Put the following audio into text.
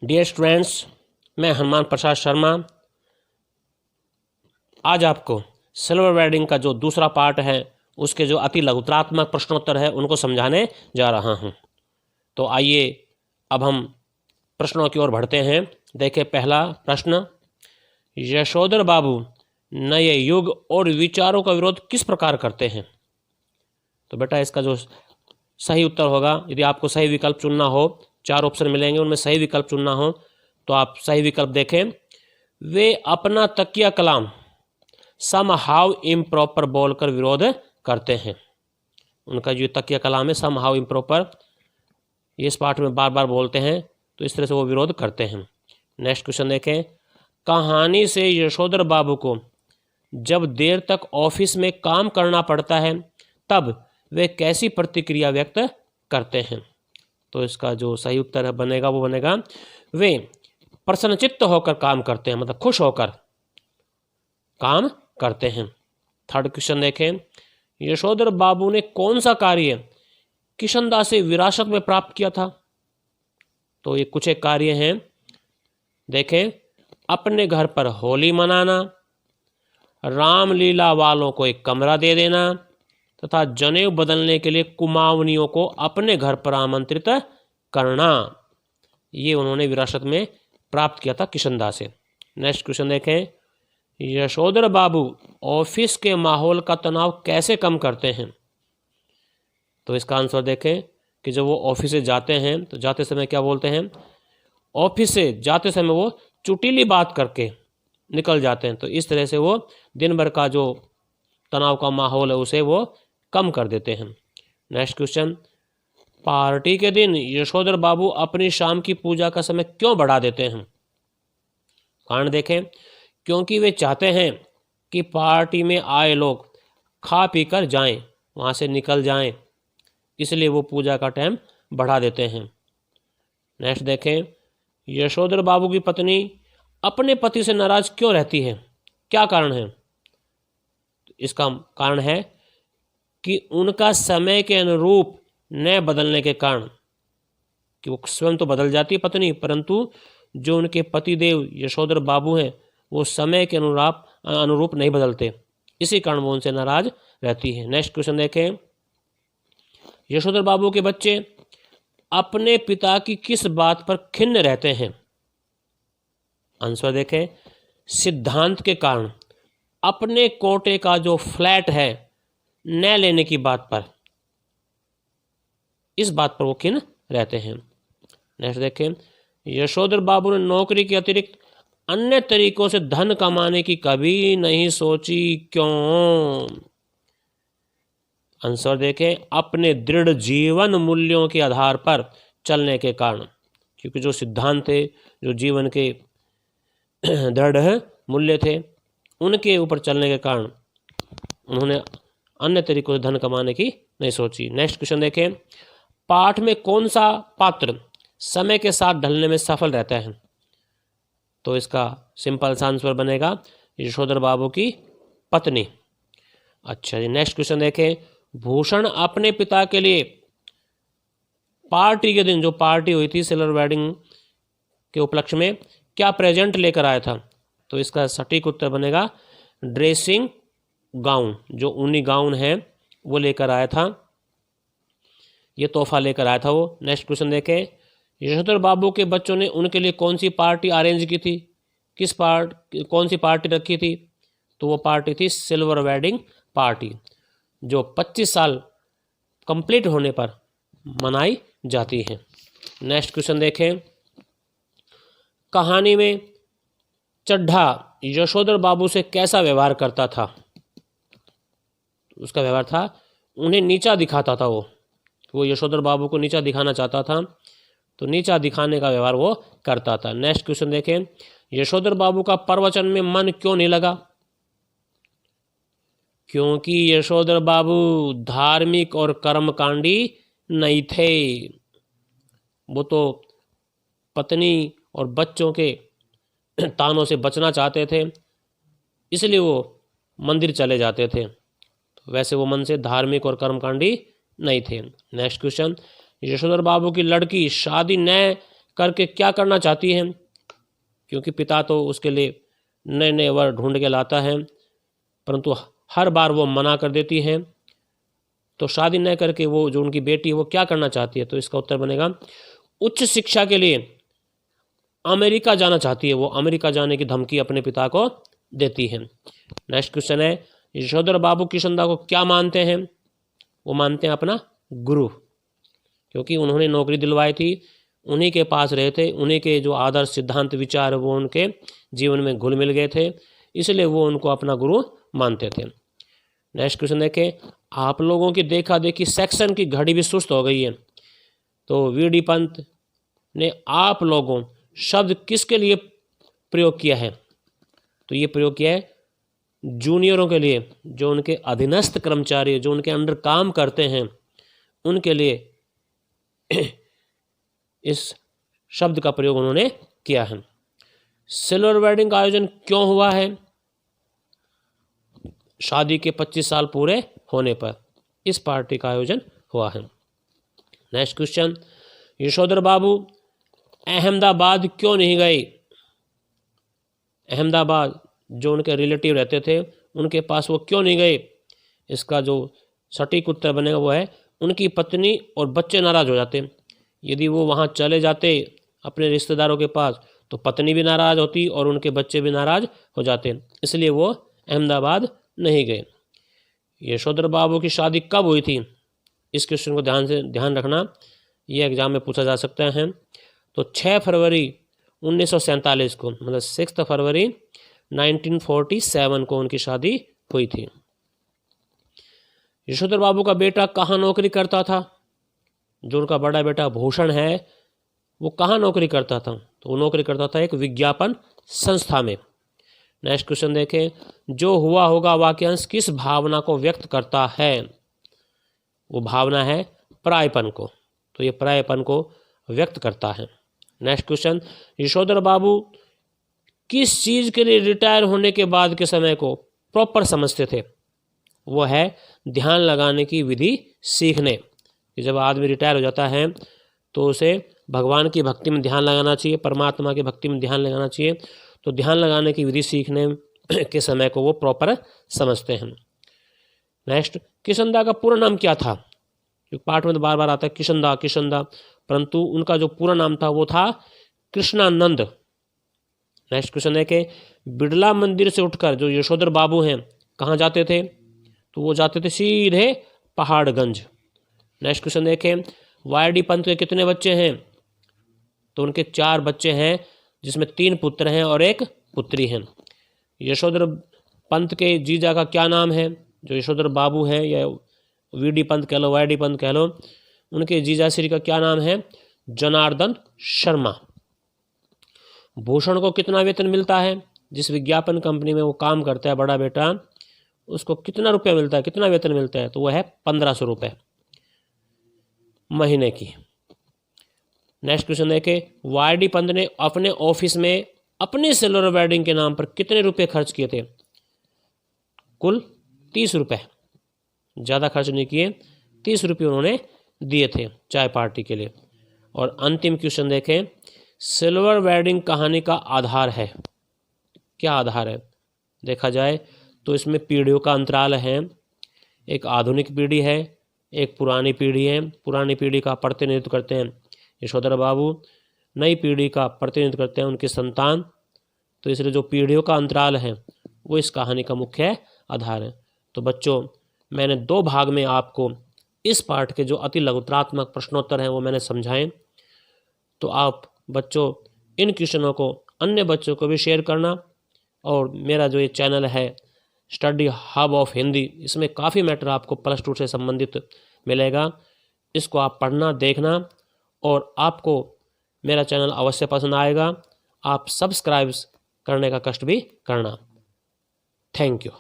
Dear students, मैं हनुमान प्रसाद शर्मा आज आपको सिल्वर वेडिंग का जो दूसरा पार्ट है उसके जो अति लघुतरात्मक प्रश्नोत्तर है उनको समझाने जा रहा हूं। तो आइए अब हम प्रश्नों की ओर बढ़ते हैं। देखिए पहला प्रश्न, यशोधर बाबू नए युग और विचारों का विरोध किस प्रकार करते हैं? तो बेटा इसका जो सही उत्तर होगा, यदि आपको सही विकल्प चुनना हो, 4 ऑप्शन मिलेंगे, उनमें सही विकल्प चुनना हो तो आप सही विकल्प देखें। वे अपना तकिया कलाम सम हाउ इम्प्रॉपर बोलकर विरोध करते हैं। उनका जो तकिया कलाम है सम हाउ इम्प्रॉपर, ये इस पाठ में बार बार बोलते हैं, तो इस तरह से वो विरोध करते हैं। नेक्स्ट क्वेश्चन देखें, कहानी से यशोधर बाबू को जब देर तक ऑफिस में काम करना पड़ता है तब वे कैसी प्रतिक्रिया व्यक्त करते हैं? तो इसका जो सही उत्तर बनेगा वो बनेगा, वे प्रसन्नचित्त होकर काम करते हैं, मतलब खुश होकर काम करते हैं। थर्ड क्वेश्चन देखें, यशोधर बाबू ने कौन सा कार्य किशनदास से विरासत में प्राप्त किया था? तो ये कुछ एक कार्य हैं, देखें, अपने घर पर होली मनाना, रामलीला वालों को एक कमरा दे देना तथा जनेऊ बदलने के लिए कुमावनियों को अपने घर पर आमंत्रित करना। ये उन्होंने विरासत में प्राप्त किया था किशनदास से। नेक्स्ट क्वेश्चन देखें, यशोधर बाबू ऑफिस के माहौल का तनाव कैसे कम करते हैं? तो इसका आंसर देखें कि जब वो ऑफिस से जाते हैं तो जाते समय क्या बोलते हैं? ऑफिस से जाते समय वो चुटीली बात करके निकल जाते हैं, तो इस तरह से वो दिन भर का जो तनाव का माहौल है उसे वो कम कर देते हैं। नेक्स्ट क्वेश्चन, पार्टी के दिन यशोधर बाबू अपनी शाम की पूजा का समय क्यों बढ़ा देते हैं? कारण देखें, क्योंकि वे चाहते हैं कि पार्टी में आए लोग खा पी कर जाएं, वहाँ से निकल जाएं, इसलिए वो पूजा का टाइम बढ़ा देते हैं। नेक्स्ट देखें, यशोधर बाबू की पत्नी अपने पति से नाराज क्यों रहती है? क्या कारण है? इसका कारण है कि उनका समय के अनुरूप न बदलने के कारण, कि वो स्वयं तो बदल जाती है पत्नी, परंतु जो उनके पतिदेव यशोधर बाबू हैं वो समय के अनुरूप नहीं बदलते, इसी कारण वो उनसे नाराज रहती है। नेक्स्ट क्वेश्चन देखें, यशोधर बाबू के बच्चे अपने पिता की किस बात पर खिन्न रहते हैं? आंसर देखें, सिद्धांत के कारण, अपने कोटे का जो फ्लैट है न लेने की बात पर, इस बात पर वो खिन्न रहते हैं। नेक्स्ट देखें, यशोधर बाबू ने नौकरी के अतिरिक्त अन्य तरीकों से धन कमाने की कभी नहीं सोची, क्यों? आंसर देखें, अपने दृढ़ जीवन मूल्यों के आधार पर चलने के कारण, क्योंकि जो सिद्धांत थे, जो जीवन के दृढ़ मूल्य थे, उनके ऊपर चलने के कारण उन्होंने अन्य तरीकों से धन कमाने की नहीं सोची। नेक्स्ट क्वेश्चन देखें, पाठ में कौन सा पात्र समय के साथ ढलने में सफल रहता है? तो इसका सिंपल सा आंसर बनेगा यशोधर बाबू की पत्नी। अच्छा जी, नेक्स्ट क्वेश्चन देखें, भूषण अपने पिता के लिए पार्टी के दिन, जो पार्टी हुई थी सिल्वर वेडिंग के उपलक्ष्य में, क्या प्रेजेंट लेकर आया था? तो इसका सटीक उत्तर बनेगा ड्रेसिंग गाउन, जो ऊनी गाउन है वो लेकर आया था, ये तोहफा लेकर आया था वो। नेक्स्ट क्वेश्चन देखें, यशोधर बाबू के बच्चों ने उनके लिए कौन सी पार्टी अरेंज की थी? कौन सी पार्टी रखी थी? तो वो पार्टी थी सिल्वर वेडिंग पार्टी, जो 25 साल कंप्लीट होने पर मनाई जाती है। नेक्स्ट क्वेश्चन देखें, कहानी में चड्ढा यशोधर बाबू से कैसा व्यवहार करता था? उसका व्यवहार था, उन्हें नीचा दिखाता था, वो यशोधर बाबू को नीचा दिखाना चाहता था, तो नीचा दिखाने का व्यवहार वो करता था। नेक्स्ट क्वेश्चन देखें, यशोधर बाबू का प्रवचन में मन क्यों नहीं लगा? क्योंकि यशोधर बाबू धार्मिक और कर्मकांडी नहीं थे, वो तो पत्नी और बच्चों के तानों से बचना चाहते थे, इसलिए वो मंदिर चले जाते थे। वैसे वो मन से धार्मिक और कर्मकांडी नहीं थे। नेक्स्ट क्वेश्चन, यशोधर बाबू की लड़की शादी न करके क्या करना चाहती है, क्योंकि पिता तो उसके लिए नए नए वर ढूंढ के लाता है, परंतु हर बार वो मना कर देती है। तो शादी न करके वो जो उनकी बेटी है वो क्या करना चाहती है, तो इसका उत्तर बनेगा उच्च शिक्षा के लिए अमेरिका जाना चाहती है। वो अमेरिका जाने की धमकी अपने पिता को देती है। नेक्स्ट क्वेश्चन है, यशोधर बाबू किशनदा को क्या मानते हैं? वो मानते हैं अपना गुरु, क्योंकि उन्होंने नौकरी दिलवाई थी, उन्हीं के पास रहे थे, उन्हीं के जो आदर्श सिद्धांत विचार वो उनके जीवन में घुल मिल गए थे, इसलिए वो उनको अपना गुरु मानते थे। नेक्स्ट क्वेश्चन देखें, आप लोगों की देखा देखी सेक्शन की घड़ी भी सुस्त हो गई है, तो वी.डी. पंत ने आप लोगों शब्द किसके लिए प्रयोग किया है? तो ये प्रयोग किया है जूनियरों के लिए, जो उनके अधीनस्थ कर्मचारी, जो उनके अंडर काम करते हैं, उनके लिए इस शब्द का प्रयोग उन्होंने किया है। सिल्वर वेडिंग का आयोजन क्यों हुआ है? शादी के 25 साल पूरे होने पर इस पार्टी का आयोजन हुआ है। नेक्स्ट क्वेश्चन, यशोधर बाबू अहमदाबाद क्यों नहीं गई? अहमदाबाद जो उनके रिलेटिव रहते थे उनके पास वो क्यों नहीं गए? इसका जो सटीक उत्तर बनेगा वो है उनकी पत्नी और बच्चे नाराज हो जाते। यदि वो वहाँ चले जाते अपने रिश्तेदारों के पास तो पत्नी भी नाराज होती और उनके बच्चे भी नाराज हो जाते, इसलिए वो अहमदाबाद नहीं गए। यशोधर बाबू की शादी कब हुई थी? इस क्वेश्चन को ध्यान रखना, ये एग्जाम में पूछा जा सकता है। तो 6 फरवरी 1947 को, मतलब 6 फरवरी 1947 को उनकी शादी हुई थी। यशोधर बाबू का बेटा कहाँ नौकरी करता था? जो उनका बड़ा बेटा भूषण है वो कहाँ नौकरी करता था? तो वो नौकरी करता था एक विज्ञापन संस्था में। नेक्स्ट क्वेश्चन देखें, जो हुआ होगा वाक्यांश किस भावना को व्यक्त करता है? वो भावना है परायपन को, तो ये परायपन को व्यक्त करता है। नेक्स्ट क्वेश्चन, यशोधर बाबू किस चीज़ के लिए रिटायर होने के बाद के समय को प्रॉपर समझते थे? वो है ध्यान लगाने की विधि सीखने, कि जब आदमी रिटायर हो जाता है तो उसे भगवान की भक्ति में ध्यान लगाना चाहिए, परमात्मा की भक्ति में ध्यान लगाना चाहिए। तो ध्यान लगाने की विधि सीखने के समय को वो प्रॉपर समझते हैं। नेक्स्ट, किशनदा का पूरा नाम क्या था? जो पाठ में तो बार बार आता है किशनदा किशनदा, परंतु उनका जो पूरा नाम था वो था कृष्णानंद। नेक्स्ट क्वेश्चन है कि बिड़ला मंदिर से उठकर जो यशोधर बाबू हैं कहाँ जाते थे? तो वो जाते थे सीधे पहाड़गंज। नेक्स्ट क्वेश्चन देखें, वाई.डी. पंत के कितने बच्चे हैं? तो उनके 4 बच्चे हैं, जिसमें 3 पुत्र हैं और 1 पुत्री हैं। यशोधर पंत के जीजा का क्या नाम है? जो यशोधर बाबू हैं या वी.डी. पंत कह लो, वाई.डी. पंत कह लो, उनके जीजा श्री का क्या नाम है? जनार्दन शर्मा। भूषण को कितना वेतन मिलता है? जिस विज्ञापन कंपनी में वो काम करता है बड़ा बेटा, उसको कितना रुपया मिलता है, कितना वेतन मिलता है? तो वह है 1500 रुपये महीने की। नेक्स्ट क्वेश्चन देखें, वाई.डी. पंत ने अपने ऑफिस में अपने सिल्वर वेडिंग के नाम पर कितने रुपए खर्च किए थे? कुल 30 रुपये, ज़्यादा खर्च नहीं किए, 30 रुपये उन्होंने दिए थे चाय पार्टी के लिए। और अंतिम क्वेश्चन देखें, सिल्वर वेडिंग कहानी का आधार है, क्या आधार है? देखा जाए तो इसमें पीढ़ियों का अंतराल है, एक आधुनिक पीढ़ी है, एक पुरानी पीढ़ी है। पुरानी पीढ़ी का प्रतिनिधित्व करते हैं यशोधर बाबू, नई पीढ़ी का प्रतिनिधित्व करते हैं उनके संतान। तो इसलिए जो पीढ़ियों का अंतराल है वो इस कहानी का मुख्य आधार है। तो बच्चों, मैंने 2 भाग में आपको इस पाठ के जो अति लघुतरात्मक प्रश्नोत्तर हैं वो मैंने समझाए। तो आप बच्चों इन क्वेश्चनों को अन्य बच्चों को भी शेयर करना, और मेरा जो ये चैनल है स्टडी हब ऑफ हिंदी, इसमें काफ़ी मैटर आपको +2 से संबंधित मिलेगा। इसको आप पढ़ना, देखना, और आपको मेरा चैनल अवश्य पसंद आएगा। आप सब्सक्राइब करने का कष्ट भी करना। Thank you.